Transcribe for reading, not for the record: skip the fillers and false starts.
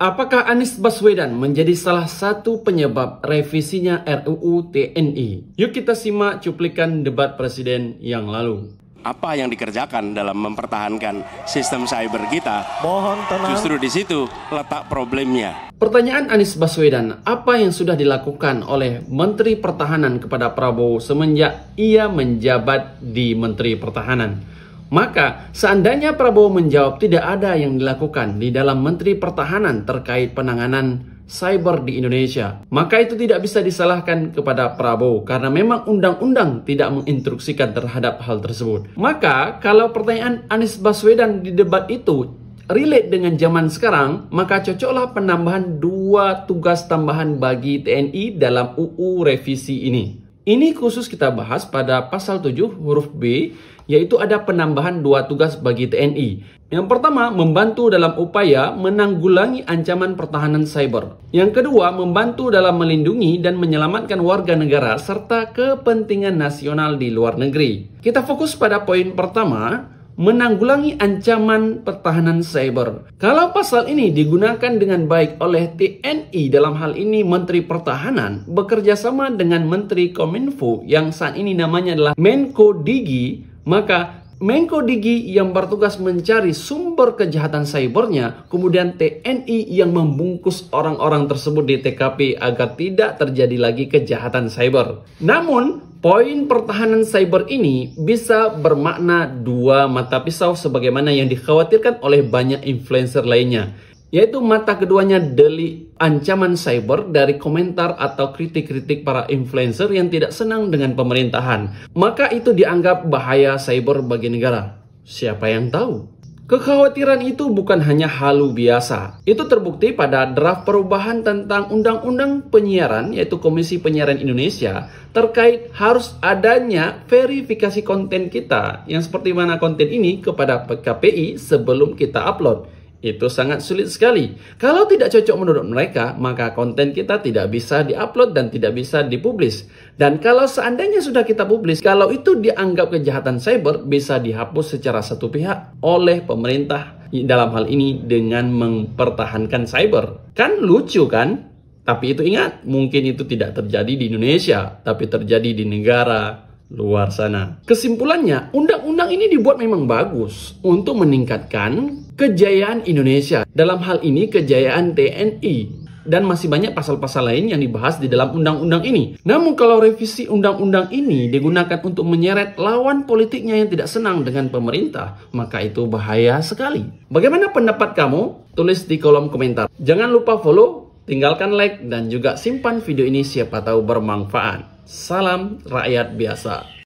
Apakah Anies Baswedan menjadi salah satu penyebab revisinya RUU TNI? Yuk kita simak cuplikan debat presiden yang lalu. Apa yang dikerjakan dalam mempertahankan sistem cyber kita? Mohon tenang. Justru di situ letak problemnya. Pertanyaan Anies Baswedan, apa yang sudah dilakukan oleh Menteri Pertahanan kepada Prabowo semenjak ia menjabat di Menteri Pertahanan? Maka, seandainya Prabowo menjawab tidak ada yang dilakukan di dalam Menteri Pertahanan terkait penanganan cyber di Indonesia, maka itu tidak bisa disalahkan kepada Prabowo karena memang undang-undang tidak menginstruksikan terhadap hal tersebut. Maka, kalau pertanyaan Anies Baswedan di debat itu relate dengan zaman sekarang, maka cocoklah penambahan 2 tugas tambahan bagi TNI dalam UU revisi ini. Ini khusus kita bahas pada pasal 7 huruf B, yaitu ada penambahan 2 tugas bagi TNI. Yang pertama, membantu dalam upaya menanggulangi ancaman pertahanan cyber. Yang kedua, membantu dalam melindungi dan menyelamatkan warga negara serta kepentingan nasional di luar negeri. Kita fokus pada poin pertama, menanggulangi ancaman pertahanan cyber. Kalau pasal ini digunakan dengan baik oleh TNI, dalam hal ini Menteri Pertahanan bekerja sama dengan Menteri Kominfo yang saat ini namanya adalah Menko Digi, maka Menko Digi yang bertugas mencari sumber kejahatan cybernya, kemudian TNI yang membungkus orang-orang tersebut di TKP agar tidak terjadi lagi kejahatan cyber. Namun, poin pertahanan cyber ini bisa bermakna 2 mata pisau sebagaimana yang dikhawatirkan oleh banyak influencer lainnya. Yaitu mata keduanya delik ancaman cyber dari komentar atau kritik-kritik para influencer yang tidak senang dengan pemerintahan. Maka itu dianggap bahaya cyber bagi negara. Siapa yang tahu? Kekhawatiran itu bukan hanya halu biasa. Itu terbukti pada draft perubahan tentang Undang-Undang Penyiaran, yaitu Komisi Penyiaran Indonesia, terkait harus adanya verifikasi konten kita, yang seperti mana konten ini kepada KPI sebelum kita upload. Itu sangat sulit sekali. Kalau tidak cocok menurut mereka, maka konten kita tidak bisa diupload dan tidak bisa dipublis. Dan kalau seandainya sudah kita publis, kalau itu dianggap kejahatan cyber, bisa dihapus secara satu pihak oleh pemerintah dalam hal ini dengan mempertahankan cyber. Kan lucu kan? Tapi itu ingat, mungkin itu tidak terjadi di Indonesia, tapi terjadi di negara luar sana. Kesimpulannya, undang-undang ini dibuat memang bagus untuk meningkatkan kejayaan Indonesia. Dalam hal ini kejayaan TNI. Dan masih banyak pasal-pasal lain yang dibahas di dalam undang-undang ini. Namun kalau revisi undang-undang ini digunakan untuk menyeret lawan politiknya yang tidak senang dengan pemerintah, maka itu bahaya sekali. Bagaimana pendapat kamu? Tulis di kolom komentar. Jangan lupa follow, tinggalkan like, dan juga simpan video ini siapa tahu bermanfaat. Salam rakyat biasa.